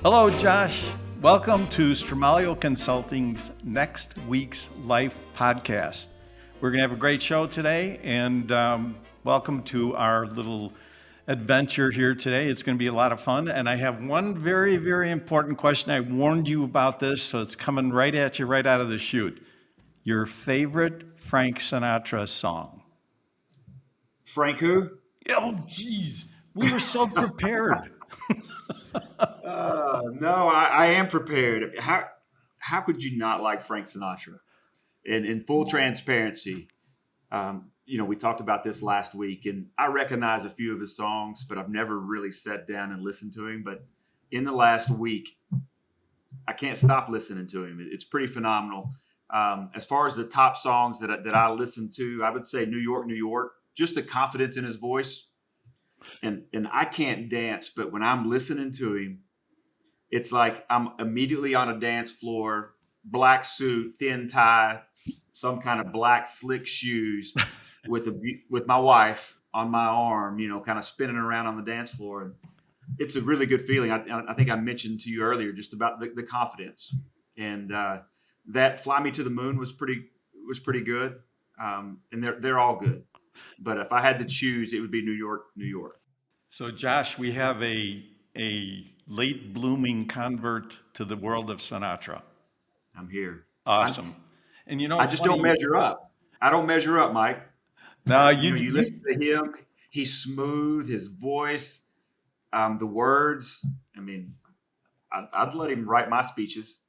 Hello, Josh. Welcome to Stramalio Consulting's Next Week's Life podcast. We're going to have a great show today, and welcome to our little adventure here today. It's going to be a lot of fun, and I have one very, very important question. I warned you about this, so it's coming right at you right out of the chute. Your favorite Frank Sinatra song? Frank who? Oh, geez. We were so prepared. No, I am prepared. How could you not like Frank Sinatra? In full transparency, we talked about this last week, and I recognize a few of his songs, but I've never really sat down and listened to him. But in the last week, I can't stop listening to him. It's pretty phenomenal. As far as the top songs that I listen to, I would say New York, New York. Just the confidence in his voice, and I can't dance, but when I'm listening to him, it's like I'm immediately on a dance floor, black suit, thin tie, some kind of black slick shoes, with my wife on my arm, kind of spinning around on the dance floor. And it's a really good feeling. I think I mentioned to you earlier just about the confidence, and that "Fly Me to the Moon" was pretty good, and they're all good. But if I had to choose, it would be New York, New York. So, Josh, we have a late blooming convert to the world of Sinatra. I'm here. Awesome. And I it's just don't funny. measure up. I don't measure up, Mike. Now You listen to him. He's smooth. His voice, the words. I mean, I'd let him write my speeches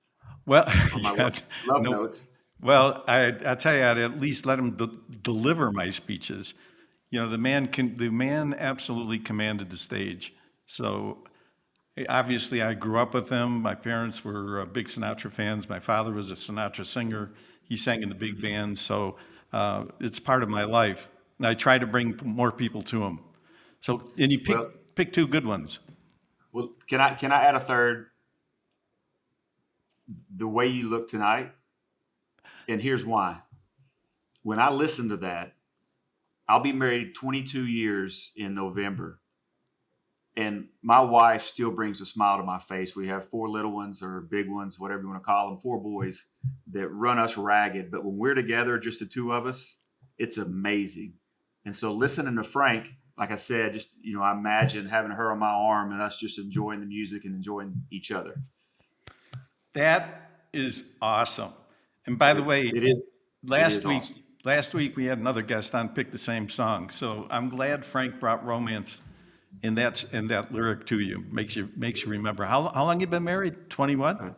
well, or my yeah, love no, notes. well, I tell you, I'd at least let him deliver my speeches. The man absolutely commanded the stage. So obviously, I grew up with him. My parents were big Sinatra fans. My father was a Sinatra singer. He sang in the big band, so it's part of my life. And I try to bring more people to him. So, and you Well, pick two good ones. can I add a third? The way you look tonight, and here's why. When I listen to that, I'll be married 22 years in November, and my wife still brings a smile to my face. We have four little ones or big ones, whatever you want to call them, four boys that run us ragged. But when we're together, just the two of us, it's amazing. And so listening to Frank, like I said, just I imagine having her on my arm and us just enjoying the music and enjoying each other. That is awesome. And by the It, way, it is it last is week, awesome. last week we had another guest on pick the same song. So I'm glad Frank brought romance in that lyric to you. Makes you remember. How long you been married? 20 what? Uh,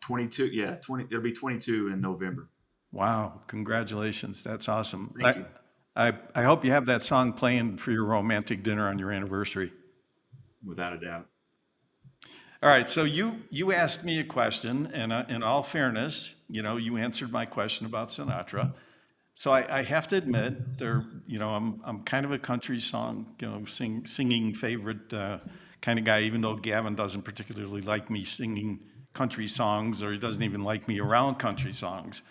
22, yeah, 20. It'll be 22 in November. Wow, congratulations. That's awesome. Thank you, I hope you have that song playing for your romantic dinner on your anniversary. without a doubt. All right, so you asked me a question, and in all fairness, you answered my question about Sinatra. So I have to admit, I'm kind of a country song, singing favorite kind of guy. Even though Gavin doesn't particularly like me singing country songs, or he doesn't even like me around country songs.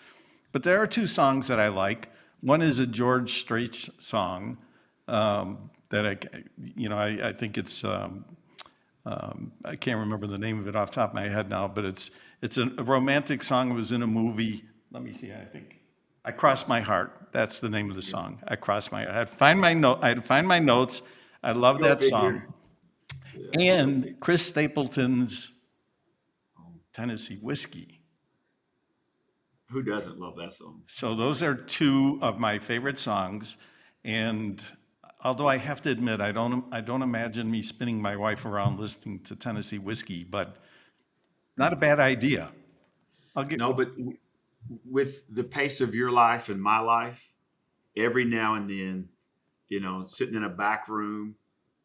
But there are two songs that I like. One is a George Strait song that I think it's. I can't remember the name of it off the top of my head now, but it's a romantic song. It was in a movie. Let me see. I think "I Cross My Heart." That's the name of the song. "I Cross My Heart." I had to find my notes. I love Go that song. figure. Yeah, go figure. And Chris Stapleton's Tennessee Whiskey. Who doesn't love that song? So those are two of my favorite songs. And although I have to admit, I don't imagine me spinning my wife around listening to Tennessee Whiskey, but not a bad idea. I'll get. No, but with the pace of your life and my life, every now and then, sitting in a back room,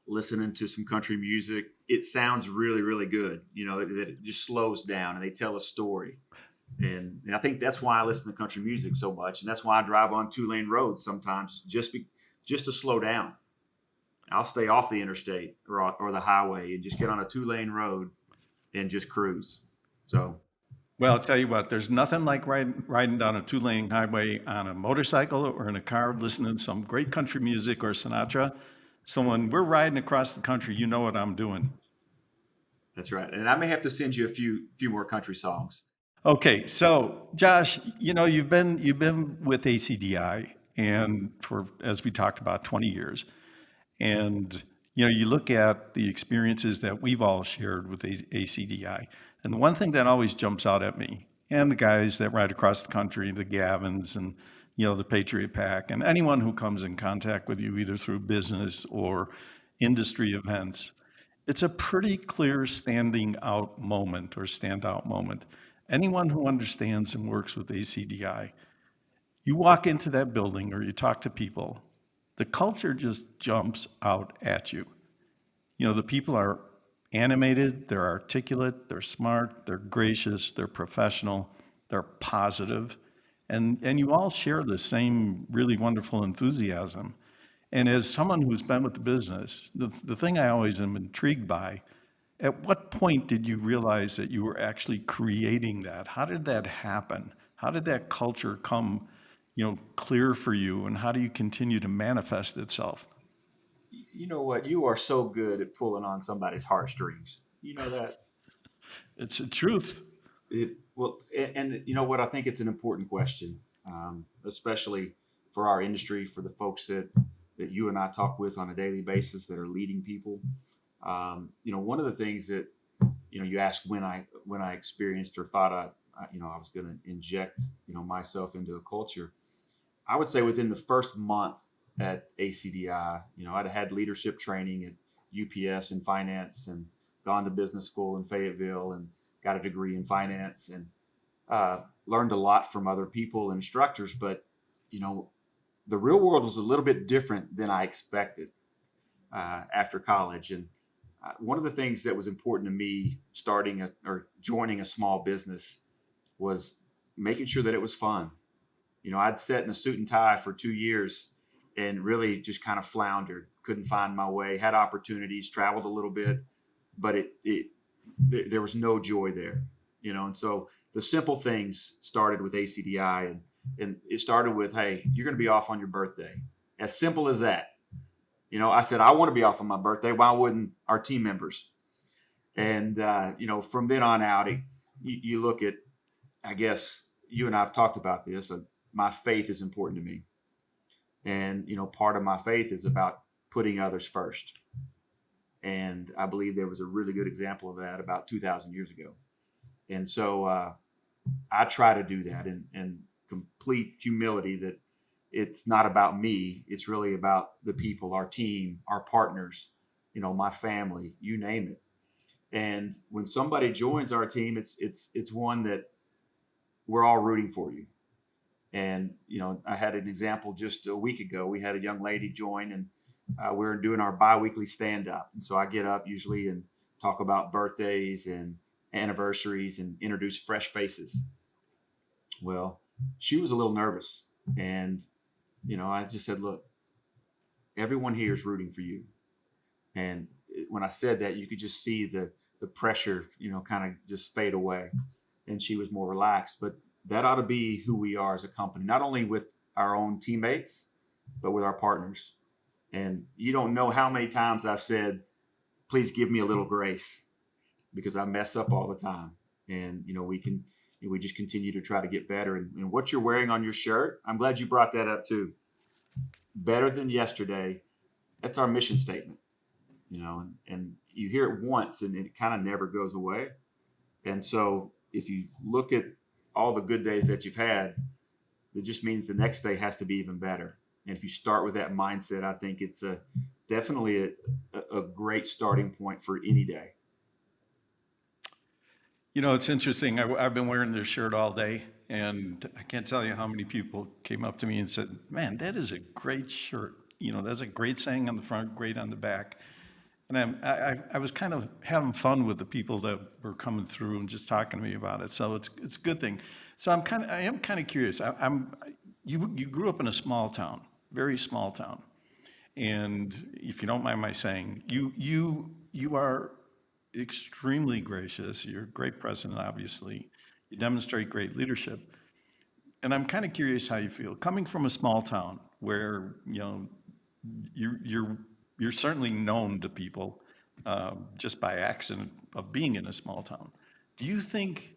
listening to some country music, it sounds really, really good. That it just slows down and they tell a story. And I think that's why I listen to country music so much, and that's why I drive on two-lane roads sometimes, just to slow down. I'll stay off the interstate or the highway and just get on a two-lane road and just cruise. So Well, I'll tell you what, there's nothing like riding down a two-lane highway on a motorcycle or in a car listening to some great country music or Sinatra. So when we're riding across the country, you know what I'm doing. That's right. And I may have to send you a few more country songs. Okay, so Josh, you've been with ACDI and for, as we talked about, 20 years. And you look at the experiences that we've all shared with ACDI, and the one thing that always jumps out at me, and the guys that ride across the country, the Gavins and the Patriot Pack, and anyone who comes in contact with you either through business or industry events, it's a pretty clear standing out moment or standout moment. Anyone who understands and works with ACDI, you walk into that building or you talk to people, the culture just jumps out at you. The people are animated, they're articulate, they're smart, they're gracious, they're professional, they're positive, and you all share the same really wonderful enthusiasm. And as someone who's been with the business, the thing I always am intrigued by, at what point did you realize that you were actually creating that? How did that happen? How did that culture come, clear for you, and how do you continue to manifest itself? You know what? You are so good at pulling on somebody's heartstrings. You know that. It's the truth. And you know what? I think it's an important question, especially for our industry, for the folks that you and I talk with on a daily basis that are leading people. One of the things that you asked when I experienced or thought I was going to inject myself into a culture. I would say within the first month at ACDI, I'd had leadership training at UPS in finance and gone to business school in Fayetteville and got a degree in finance and learned a lot from other people and instructors. But, you know, the real world was a little bit different than I expected after college. And one of the things that was important to me or joining a small business was making sure that it was fun. I'd sat in a suit and tie for 2 years and really just kind of floundered, couldn't find my way, had opportunities, traveled a little bit, but there was no joy there, And so the simple things started with ACDI, and it started with, hey, you're going to be off on your birthday, as simple as that. I said I want to be off on my birthday. Why wouldn't our team members? And from then on out, you look at, I guess you and I have talked about this. My faith is important to me, and part of my faith is about putting others first. And I believe there was a really good example of that about 2,000 years ago. And so I try to do that in complete humility, that it's not about me. It's really about the people, our team, our partners, my family, you name it. And when somebody joins our team, it's one that we're all rooting for you. And I had an example just a week ago. We had a young lady join, and we are doing our biweekly stand up. And so I get up usually and talk about birthdays and anniversaries and introduce fresh faces. Well, she was a little nervous, and I just said, "Look, everyone here is rooting for you." And when I said that, you could just see the pressure, kind of just fade away, and she was more relaxed. But that ought to be who we are as a company, not only with our own teammates, but with our partners. And you don't know how many times I've said, "Please give me a little grace," because I mess up all the time. And we just continue to try to get better. And what you're wearing on your shirt, I'm glad you brought that up too. Better than yesterday. That's our mission statement. And you hear it once and it kind of never goes away. And so if you look at all the good days that you've had, it just means the next day has to be even better. And if you start with that mindset, I think it's definitely a great starting point for any day. It's interesting. I've been wearing this shirt all day, and I can't tell you how many people came up to me and said, "Man, that is a great shirt. That's a great saying on the front, great on the back." And I was kind of having fun with the people that were coming through and just talking to me about it. So it's a good thing. So I am kind of curious. You grew up in a small town, very small town, and if you don't mind my saying, you are extremely gracious. You're a great president, obviously. You demonstrate great leadership. And I'm kind of curious how you feel coming from a small town where, you're you're certainly known to people, just by accident of being in a small town. Do you think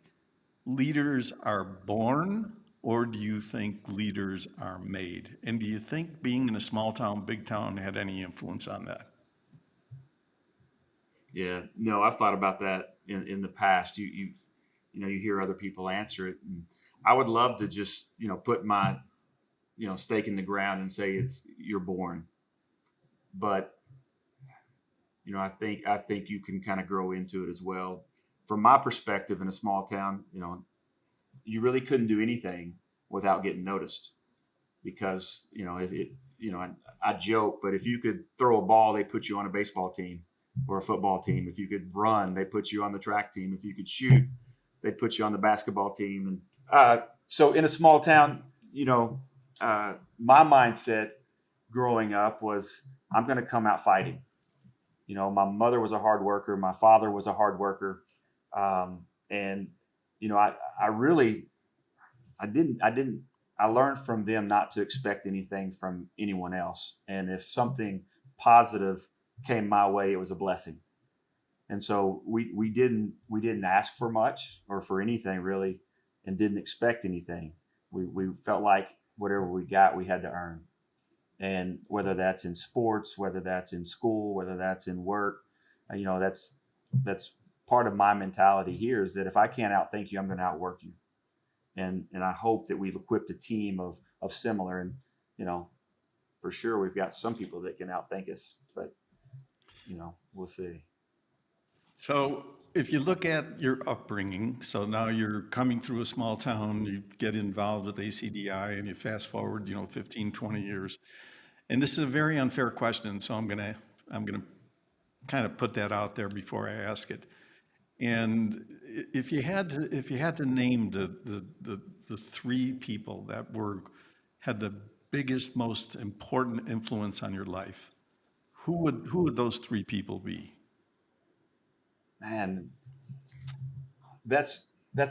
leaders are born or do you think leaders are made? And do you think being in a small town, big town had any influence on that? Yeah, no, I've thought about that in the past. You hear other people answer it, and I would love to just put my stake in the ground and say it's you're born, but I think you can kind of grow into it as well. From my perspective, in a small town, you really couldn't do anything without getting noticed because if it I joke, but if you could throw a ball, they put you on a baseball team or a football team. If you could run, they put you on the track team. If you could shoot, they put you on the basketball team. And so in a small town, my mindset growing up was I'm going to come out fighting. My mother was a hard worker. My father was a hard worker. And, I really, I learned from them not to expect anything from anyone else. And if something positive came my way, it was a blessing. And so we didn't ask for much or for anything really, and didn't expect anything. We felt like whatever we got, we had to earn. And whether that's in sports, whether that's in school, whether that's in work, that's part of my mentality here is that if I can't outthink you, I'm going to outwork you. And I hope that we've equipped a team of similar. And you know, for sure, we've got some people that can outthink us, but we'll see. So if you look at your upbringing, so now you're coming through a small town, you get involved with ACDI and you fast forward, 15, 20 years. And this is a very unfair question, so I'm gonna kind of put that out there before I ask it. And if you had to name the three people that had the biggest, most important influence on your life, who would those three people be? Man, that's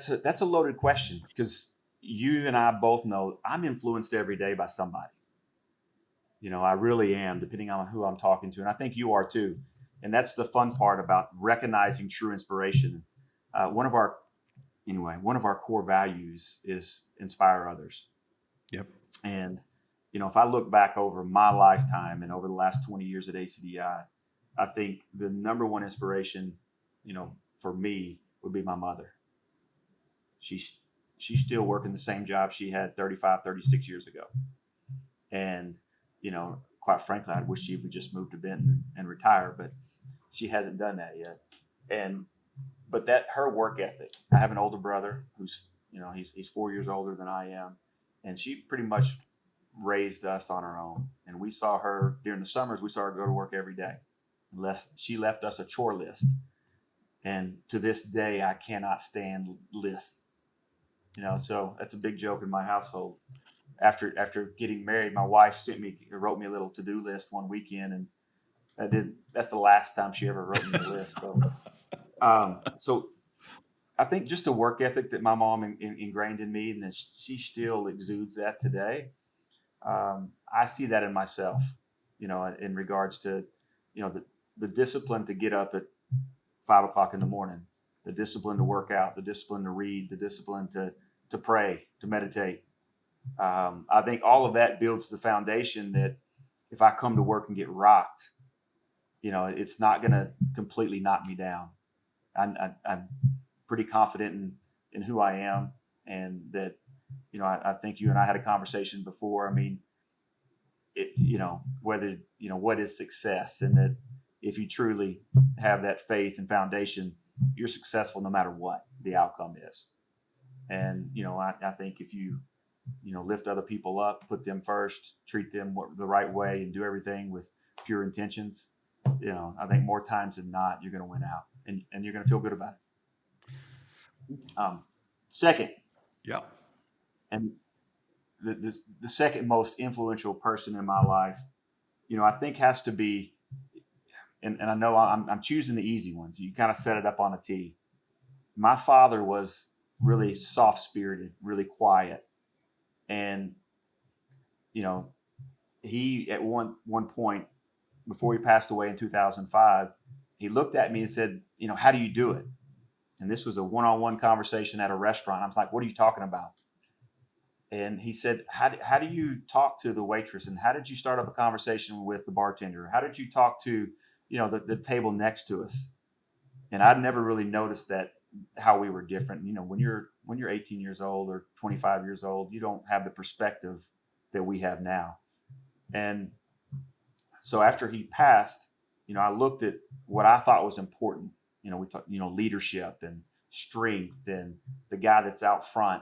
a loaded question because you and I both know I'm influenced every day by somebody. I really am, depending on who I'm talking to, and I think you are too. And that's the fun part about recognizing true inspiration. One of our one of our core values is inspire others. Yep. And if I look back over my lifetime and over the last 20 years at ACDI, I think the number one inspiration, for me would be my mother. She's she's still working the same job she had 35, 36 years ago. And, quite frankly, I wish she would just move to Benton and retire, but she hasn't done that yet. And but that her work ethic. I have an older brother who's he's 4 years older than I am, and she pretty much raised us on her own. And we saw her during the summers. We saw her go to work every day. Unless she left us a chore list, and to this day, I cannot stand lists. So that's a big joke in my household. After getting married, my wife wrote me a little to do list one weekend, and that's the last time she ever wrote me a list. So I think just the work ethic that my mom ingrained in me, and that she still exudes that today. I see that in myself, in regards to, the discipline to get up at 5 o'clock in the morning, the discipline to work out, the discipline to read, the discipline to pray, to meditate. I think all of that builds the foundation that if I come to work and get rocked, it's not going to completely knock me down. I'm pretty confident in who I am, and that I think you and I had a conversation before. I mean, whether what is success, and that if you truly have that faith and foundation, you're successful no matter what the outcome is. And I think if you lift other people up, put them first, treat them the right way, and do everything with pure intentions, I think more times than not you're going to win out, and you're going to feel good about it. Second, Yep. and the second most influential person in my life, I think has to be, and I know I'm choosing the easy ones. You kind of set it up on a tee. My father was really soft spirited, really quiet, and you know he at one point before he passed away in 2005, he looked at me and said, how do you do it? And this was a one-on-one conversation at a restaurant. I was like, what are you talking about? And he said, how do you talk to the waitress? And how did you start up a conversation with the bartender? How did you talk to, the table next to us? And I'd never really noticed that, how we were different. When you're 18 years old or 25 years old, you don't have the perspective that we have now. And so after he passed, I looked at what I thought was important. We talked, leadership and strength and the guy that's out front.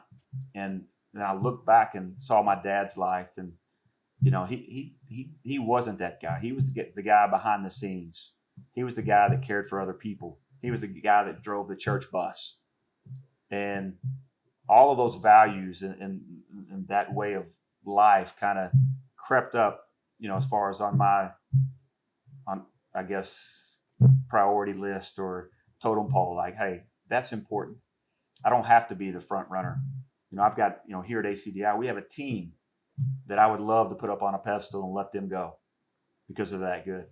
And then I looked back and saw my dad's life, and he wasn't that guy. He was the guy behind the scenes. He was the guy that cared for other people. He was the guy that drove the church bus, and all of those values and that way of life kind of crept up, as far as on I guess priority list or totem pole. Like, hey, that's important. I don't have to be the front runner. I've got, here at ACDI, we have a team that I would love to put up on a pedestal and let them go because they're that good.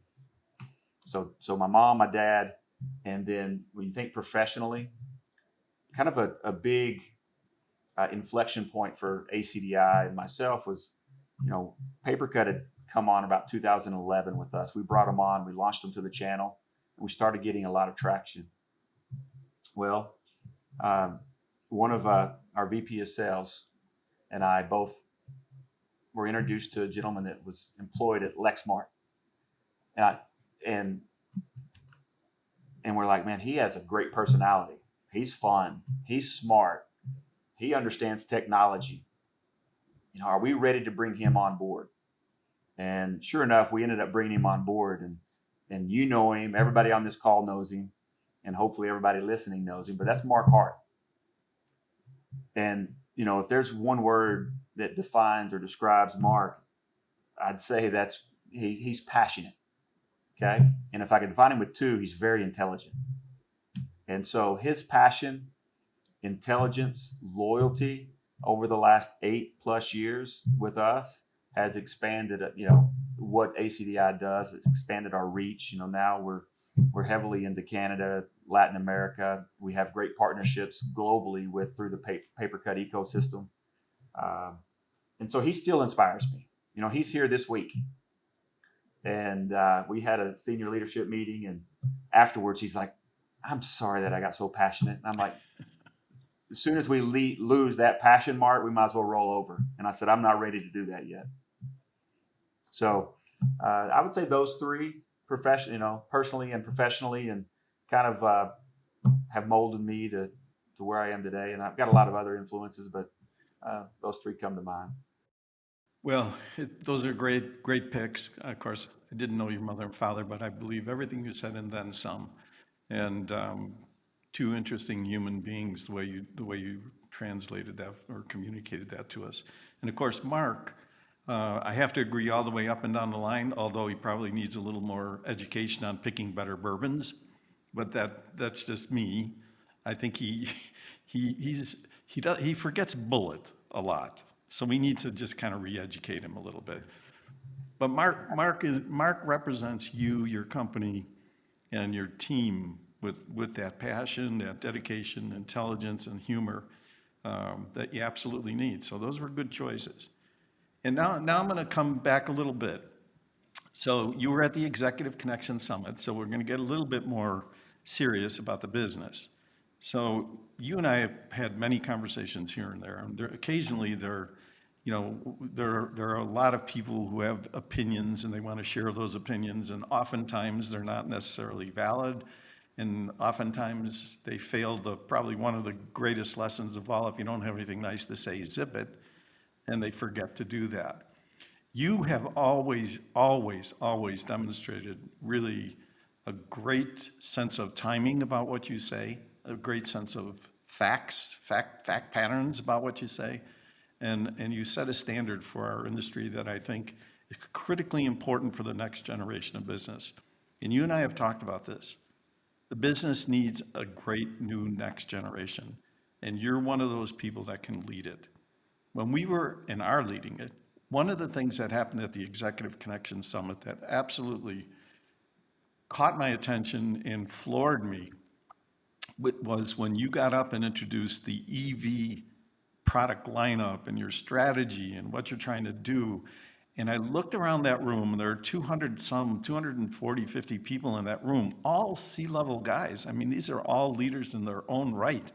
So my mom, my dad, and then when you think professionally, kind of a big inflection point for ACDI and myself was, PaperCut had come on about 2011 with us. We brought them on, we launched them to the channel, and we started getting a lot of traction. Well, one of our VP of sales and I both were introduced to a gentleman that was employed at Lexmark, and and we're like, man, he has a great personality. He's fun. He's smart. He understands technology. Are we ready to bring him on board? And sure enough, we ended up bringing him on board, and him. Everybody on this call knows him, and hopefully everybody listening knows him. But that's Mark Hart. And if there's one word that defines or describes Mark, I'd say he's passionate. Okay, and if I could define him with two, he's very intelligent. And so his passion, intelligence, loyalty over the last 8+ years with us has expanded, what ACDI does. It's expanded our reach. Now we're heavily into Canada, Latin America. We have great partnerships globally through the PaperCut ecosystem. And so he still inspires me. He's here this week. And we had a senior leadership meeting, and afterwards he's like, I'm sorry that I got so passionate. And I'm like, as soon as we lose that passion, Mark, we might as well roll over. And I said, I'm not ready to do that yet. So I would say those three, personally and professionally, and kind of have molded me to where I am today. And I've got a lot of other influences, but those three come to mind. Well, those are great picks. Of course, I didn't know your mother and father, but I believe everything you said and then some. And two interesting human beings, the way you translated that or communicated that to us. And of course, Mark, I have to agree all the way up and down the line, although he probably needs a little more education on picking better bourbons. But that's just me. I think he forgets bullet a lot. So we need to just kind of re-educate him a little bit. But Mark represents you, your company, and your team with that passion, that dedication, intelligence, and humor that you absolutely need. So those were good choices. And now I'm going to come back a little bit. So you were at the Executive Connection Summit, so we're going to get a little bit more serious about the business. So you and I have had many conversations here and there, and occasionally there are a lot of people who have opinions and they want to share those opinions, and oftentimes they're not necessarily valid, and oftentimes they fail probably one of the greatest lessons of all. If you don't have anything nice to say, zip it, and they forget to do that. You have always, always, always demonstrated really a great sense of timing about what you say, a great sense of fact patterns about what you say, and you set a standard for our industry that I think is critically important for the next generation of business. And you and I have talked about this. The business needs a great new next generation, and you're one of those people that can lead it. When we were and are leading it, one of the things that happened at the Executive Connection Summit that absolutely caught my attention and floored me was when you got up and introduced the EV product lineup and your strategy and what you're trying to do. And I looked around that room, and there are 200 some, 240, 50 people in that room, all C-level guys. I mean, these are all leaders in their own right.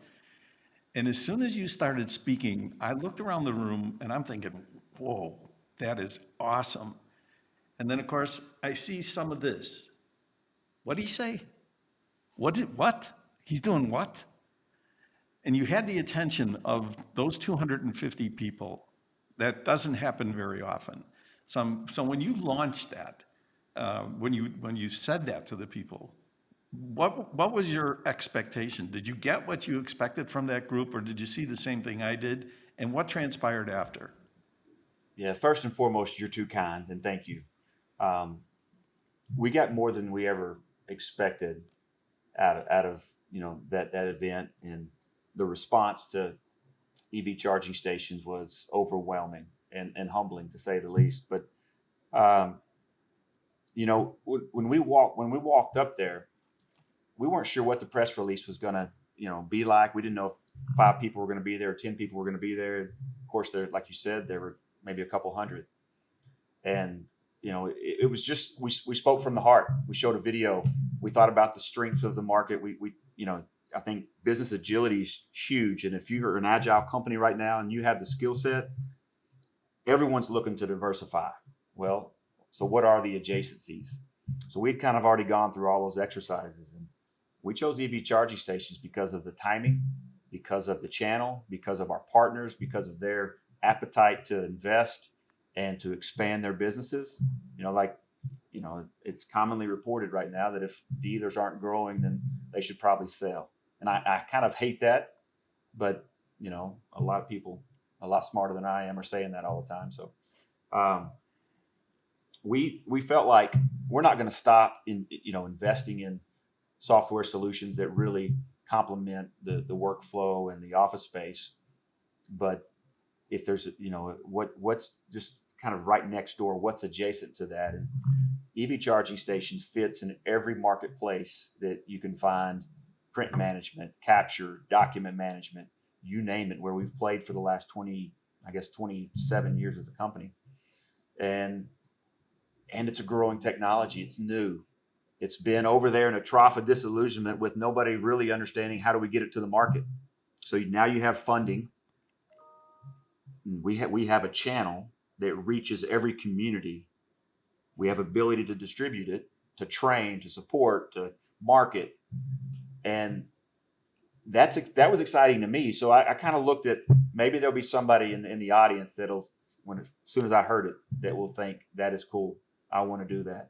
And as soon as you started speaking, I looked around the room and I'm thinking, whoa, that is awesome. And then, of course, I see some of this. What did he say? What? He's doing what? And you had the attention of those 250 people. That doesn't happen very often. So when you launched that, when you said that to the people, what was your expectation? Did you get what you expected from that group, or did you see the same thing I did? And what transpired after? Yeah, first and foremost, you're too kind, and thank you. Um, we got more than we ever expected out of that event, and the response to EV charging stations was overwhelming and humbling to say the least. But um, when we walked up there, we weren't sure what the press release was going to be like. We didn't know if 5 people were going to be there, 10 people were going to be there. Of course, there, like you said, there were maybe a couple hundred, and it was just we spoke from the heart. We showed a video. We thought about the strengths of the market. We I think business agility is huge, and if you're an agile company right now and you have the skill set, everyone's looking to diversify. Well, so what are the adjacencies? So we'd kind of already gone through all those exercises, and we chose EV charging stations because of the timing, because of the channel, because of our partners, because of their appetite to invest and to expand their businesses. It's commonly reported right now that if dealers aren't growing, then they should probably sell. And I kind of hate that, but a lot of people, a lot smarter than I am, are saying that all the time. So um, we felt like we're not going to stop in investing in software solutions that really complement the workflow and the office space. But if there's what's just kind of right next door, what's adjacent to that, and EV charging stations fits in every marketplace that you can find: print management, capture, document management, you name it, where we've played for the last 27 years as a company. And and it's a growing technology. It's new. It's been over there in a trough of disillusionment with nobody really understanding how do we get it to the market. So now you have funding. We have a channel that reaches every community. We have ability to distribute it, to train, to support, to market, and that was exciting to me. So I kind of looked at, maybe there'll be somebody in the audience that'll, as soon as I heard it, that will think that is cool. I want to do that.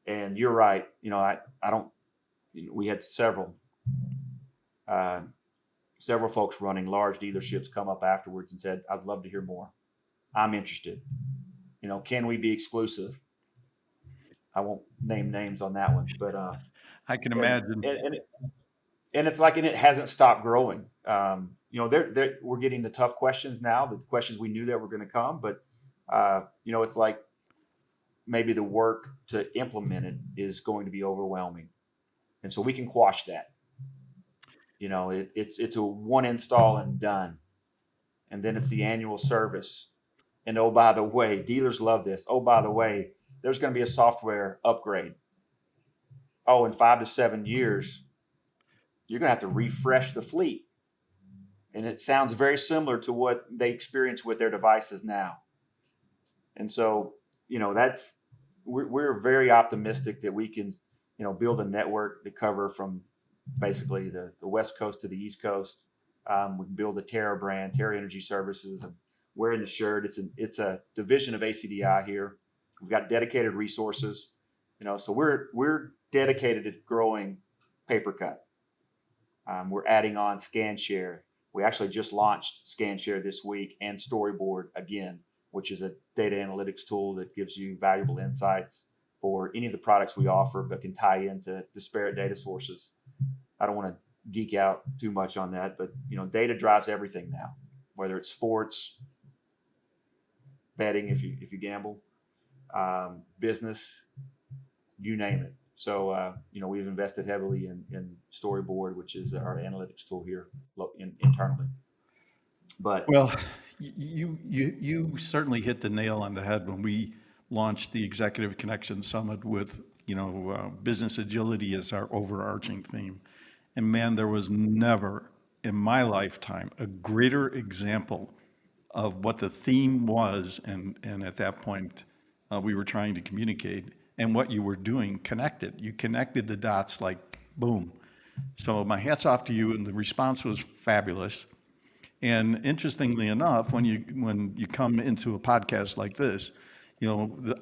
And you're right. I don't. We had uh, several folks running large dealerships come up afterwards and said, "I'd love to hear more. I'm interested. Can we be exclusive?" I won't name names on that one, but I can and imagine. and it's like, and it hasn't stopped growing. We're getting the tough questions now, the questions we knew that were going to come, but it's like maybe the work to implement it is going to be overwhelming, and so we can quash that. It's a one install and done, and then it's the annual service. And oh, by the way, dealers love this. Oh, by the way, there's going to be a software upgrade. Oh, in 5 to 7 years, you're going to have to refresh the fleet. And it sounds very similar to what they experience with their devices now. And so, that's we're very optimistic that we can, build a network to cover from basically the West Coast to the East Coast. We can build a Terra brand, Terra Energy Services, and wearing the shirt. It's a division of ACDI here. We've got dedicated resources, so we're dedicated to growing PaperCut. We're adding on ScanShare. We actually just launched ScanShare this week, and Storyboard again, which is a data analytics tool that gives you valuable insights for any of the products we offer, but can tie into disparate data sources. I don't want to geek out too much on that, but data drives everything now, whether it's sports, betting, if you gamble, business, you name it. So, we've invested heavily in Storyboard, which is our analytics tool here internally. But Well, you certainly hit the nail on the head when we launched the Executive Connection Summit with, business agility as our overarching theme. And man, there was never in my lifetime a greater example of what the theme was, and at that point, we were trying to communicate, and what you were doing connected. You connected the dots like boom. So my hat's off to you, and the response was fabulous. And interestingly enough, when you come into a podcast like this,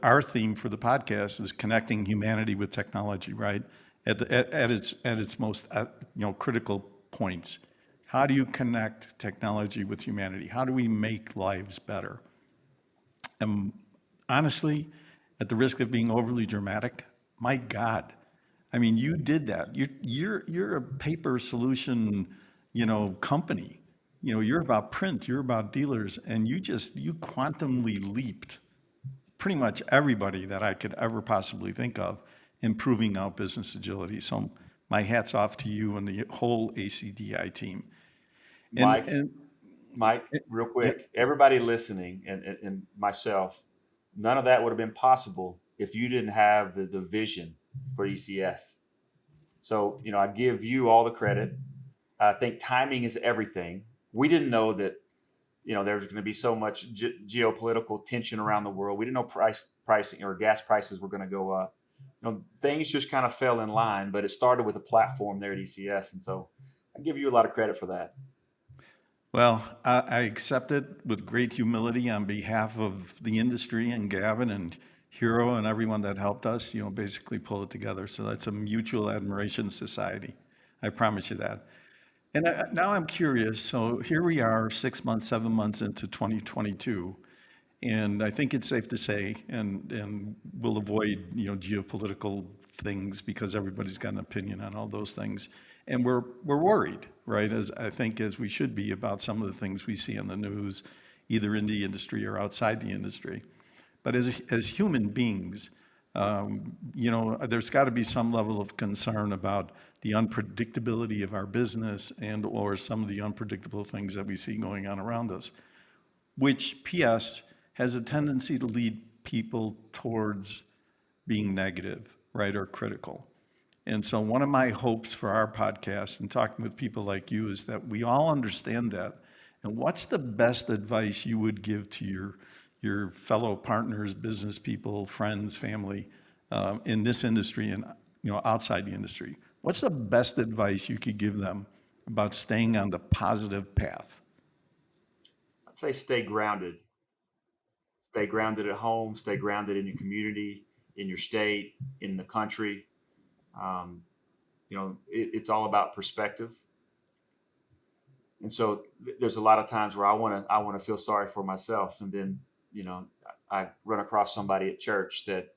our theme for the podcast is connecting humanity with technology, right? At its most critical points. How do you connect technology with humanity? How do we make lives better? And honestly, at the risk of being overly dramatic, my God, I mean, you did that. You're a paper solution, company. You're about print, you're about dealers, and you quantumly leaped pretty much everybody that I could ever possibly think of, improving our business agility. So my hat's off to you and the whole ACDI team. And Mike, and Mike, real yep. quick, everybody listening and myself, none of that would have been possible if you didn't have the vision for ECS. So, I give you all the credit. I think timing is everything. We didn't know that, there's going to be so much geopolitical tension around the world. We didn't know pricing or gas prices were going to go up. Things just kind of fell in line, but it started with a platform there at ECS. And so I give you a lot of credit for that. Well, I accept it with great humility on behalf of the industry and Gavin and Hero and everyone that helped us, basically pull it together. So that's a mutual admiration society. I promise you that. And now I'm curious. So here we are, 6 months, 7 months into 2022. And I think it's safe to say, and we'll avoid, geopolitical things because everybody's got an opinion on all those things. And we're worried, right? As I think as we should be about some of the things we see in the news, either in the industry or outside the industry. But as human beings, there's got to be some level of concern about the unpredictability of our business and or some of the unpredictable things that we see going on around us, which PS has a tendency to lead people towards being negative, right, or critical. And so one of my hopes for our podcast and talking with people like you is that we all understand that. And what's the best advice you would give to your fellow partners, business people, friends, family in this industry and outside the industry? What's the best advice you could give them about staying on the positive path? I'd say stay grounded. Stay grounded at home, stay grounded in your community, in your state, in the country. Um, it's all about perspective. And so there's a lot of times where I want to feel sorry for myself, and then you know I run across somebody at church that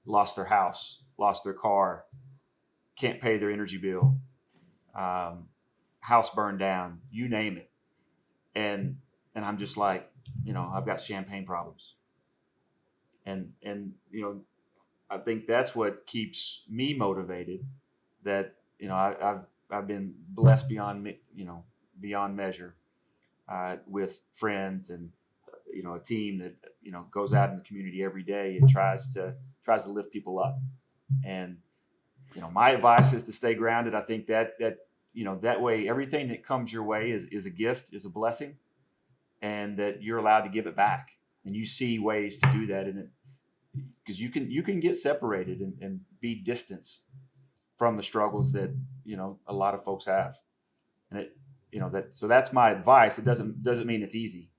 lost their house, lost their car, can't pay their energy bill, um, house burned down, you name it, and I'm just like, I've got champagne problems, and I think that's what keeps me motivated. That I've been blessed beyond measure with friends and a team that goes out in the community every day and tries to lift people up. And my advice is to stay grounded. I think that way everything that comes your way is a gift, is a blessing, and that you're allowed to give it back. And you see ways to do that, and because you can get separated and be distanced from the struggles that a lot of folks have. And that's my advice. It doesn't mean it's easy.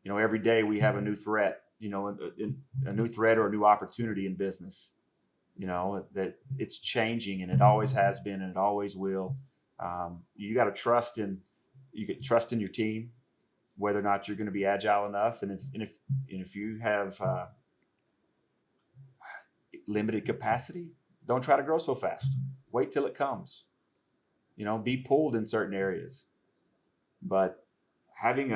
Every day we have a new threat, a new threat or a new opportunity in business, that it's changing, and it always has been and it always will. You got to trust in your team, whether or not you're going to be agile enough. And if you have limited capacity, don't try to grow so fast. Wait till it comes. Be pulled in certain areas. But having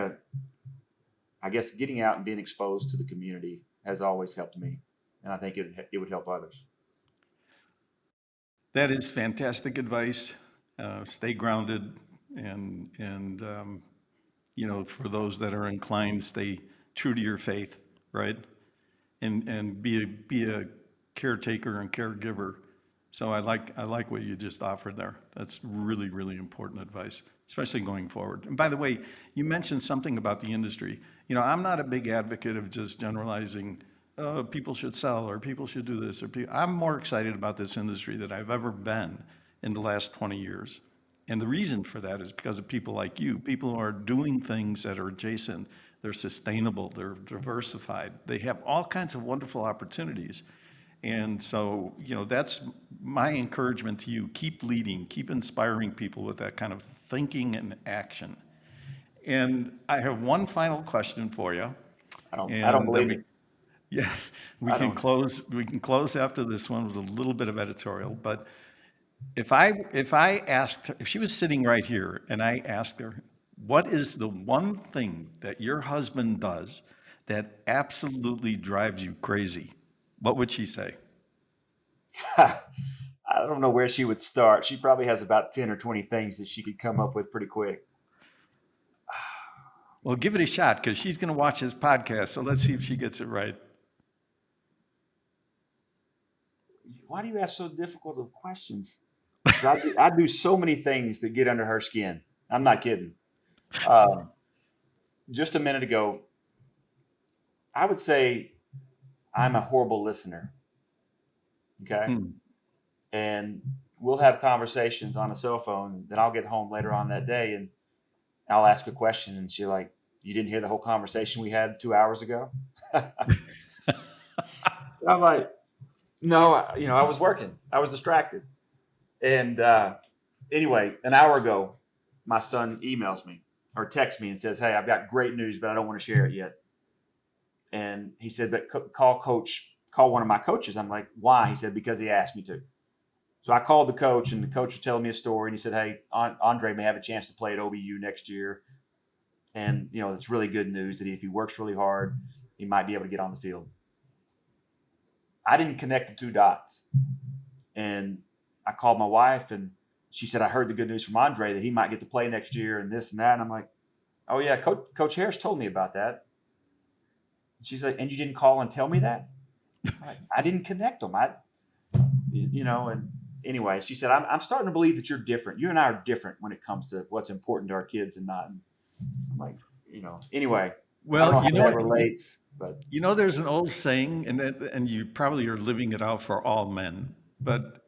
I guess getting out and being exposed to the community has always helped me, and I think it would help others. That is fantastic advice. Stay grounded, and for those that are inclined, stay true to your faith, right? And be a caretaker and caregiver. So I like what you just offered there. That's really, really important advice, especially going forward. And by the way, you mentioned something about the industry. I'm not a big advocate of just generalizing, people should sell or people should do this I'm more excited about this industry than I've ever been in the last 20 years. And the reason for that is because of people like you, people who are doing things that are adjacent, they're sustainable, they're diversified, they have all kinds of wonderful opportunities. And so, that's my encouragement to you. Keep leading, keep inspiring people with that kind of thinking and action. And I have one final question for you. I don't And then believe it. yeah, we I can don't. close after this one with a little bit of editorial. But if I asked, if she was sitting right here and I asked her, what is the one thing that your husband does that absolutely drives you crazy? What would she say? I don't know where she would start. She probably has about 10 or 20 things that she could come up with pretty quick. Well, give it a shot because she's going to watch this podcast. So let's see if she gets it right. Why do you ask so difficult of questions? Because I do so many things that get under her skin. I'm not kidding. Um, just a minute ago, I would say I'm a horrible listener. Okay. Hmm. And we'll have conversations on a cell phone. Then I'll get home later on that day and I'll ask a question. And she's like, "You didn't hear the whole conversation we had 2 hours ago?" I'm like, "No, I was working. I was distracted." And anyway, an hour ago, my son emails me or texts me and says, "Hey, I've got great news, but I don't want to share it yet." And he said, "But call one of my coaches." I'm like, "Why?" He said, "Because he asked me to." So I called the coach, and the coach was telling me a story, and he said, "Hey, Andre may have a chance to play at OBU next year, and it's really good news that if he works really hard, he might be able to get on the field." I didn't connect the two dots, and I called my wife, and she said, "I heard the good news from Andre that he might get to play next year, and this and that." And I'm like, "Oh yeah, Coach Harris told me about that." She's like, "And you didn't call and tell me that?" I didn't connect them. And anyway, she said, I'm starting to believe that you're different. You and I are different when it comes to what's important to our kids and not." And I'm like, anyway, I don't Well, know how that relates, but there's an old saying, and you probably are living it out for all men. But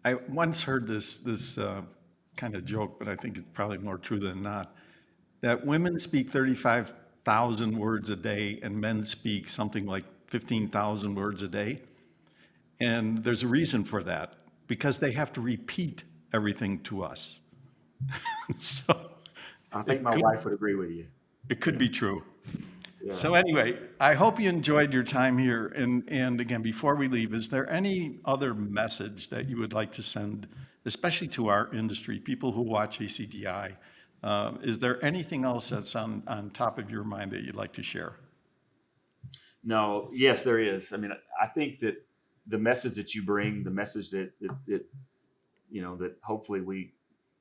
I once heard this kind of joke, but I think it's probably more true than not, that women speak 35,000 words a day and men speak something like 15,000 words a day. And there's a reason for that, because they have to repeat everything to us. So I think it my could wife would agree with you. it could Yeah, be true. yeah. So anyway, I hope you enjoyed your time here. And again, before we leave, is there any other message that you would like to send, especially to our industry, people who watch ACDI? Is there anything else that's on top of your mind that you'd like to share? No, yes, there is. I mean, I think that the message that you bring, the message that hopefully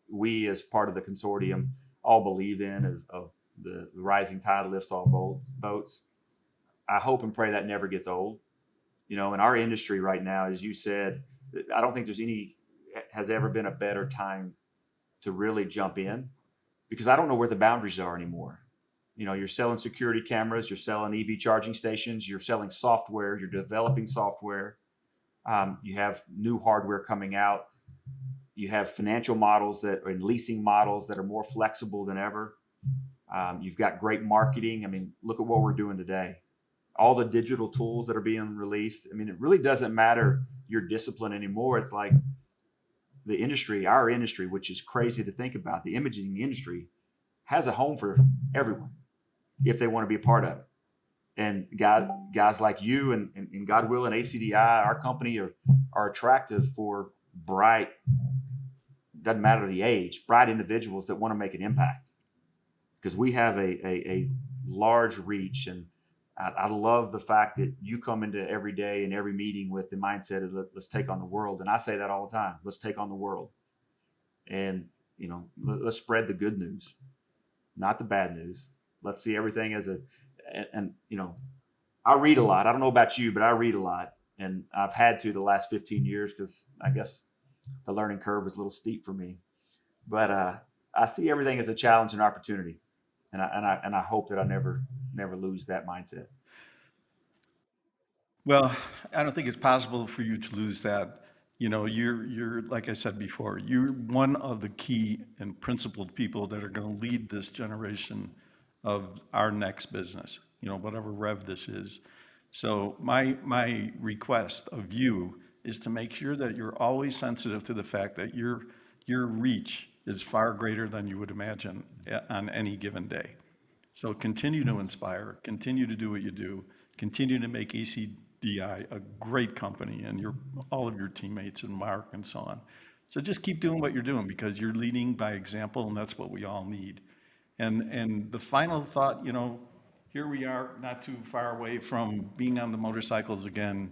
we as part of the consortium all believe in of the rising tide lifts all boats. I hope and pray that never gets old. In our industry right now, as you said, I don't think has ever been a better time to really jump in because I don't know where the boundaries are anymore. You're selling security cameras, you're selling EV charging stations, you're selling software, you're developing software. You have new hardware coming out. You have financial models and leasing models that are more flexible than ever. You've got great marketing. I mean, look at what we're doing today. All the digital tools that are being released. I mean, it really doesn't matter your discipline anymore. It's like our industry, which is crazy to think about, the imaging industry has a home for everyone if they want to be a part of it. And guys like you and God willing, ACDI, our company are attractive for bright, doesn't matter the age, bright individuals that want to make an impact because we have a large reach and I love the fact that you come into every day and every meeting with the mindset of let's take on the world. And I say that all the time. Let's take on the world. And, let's spread the good news, not the bad news. Let's see everything as and I read a lot. I don't know about you, but I read a lot. And I've had to the last 15 years because I guess the learning curve was a little steep for me. But I see everything as a challenge and opportunity. And I hope that I never lose that mindset. Well, I don't think it's possible for you to lose that. You're like I said before, you're one of the key and principled people that are going to lead this generation of our next business, whatever rev this is. So my request of you is to make sure that you're always sensitive to the fact that your reach is far greater than you would imagine on any given day. So continue to inspire, continue to do what you do, continue to make ACDI a great company and all of your teammates and Mark and so on. So just keep doing what you're doing because you're leading by example and that's what we all need. And the final thought, here we are not too far away from being on the motorcycles again,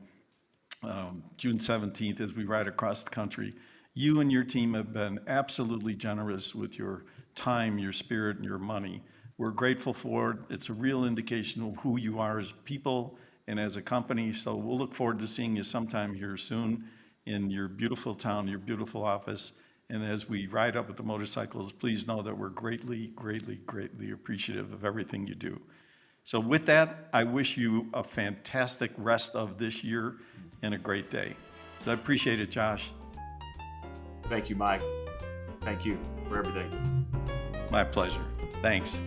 June 17th, as we ride across the country. You and your team have been absolutely generous with your time, your spirit, and your money. We're grateful for it. It's a real indication of who you are as people and as a company. So we'll look forward to seeing you sometime here soon in your beautiful town, your beautiful office. And as we ride up with the motorcycles, please know that we're greatly, greatly, greatly appreciative of everything you do. So with that, I wish you a fantastic rest of this year and a great day. So I appreciate it, Josh. Thank you, Mike. Thank you for everything. My pleasure. Thanks.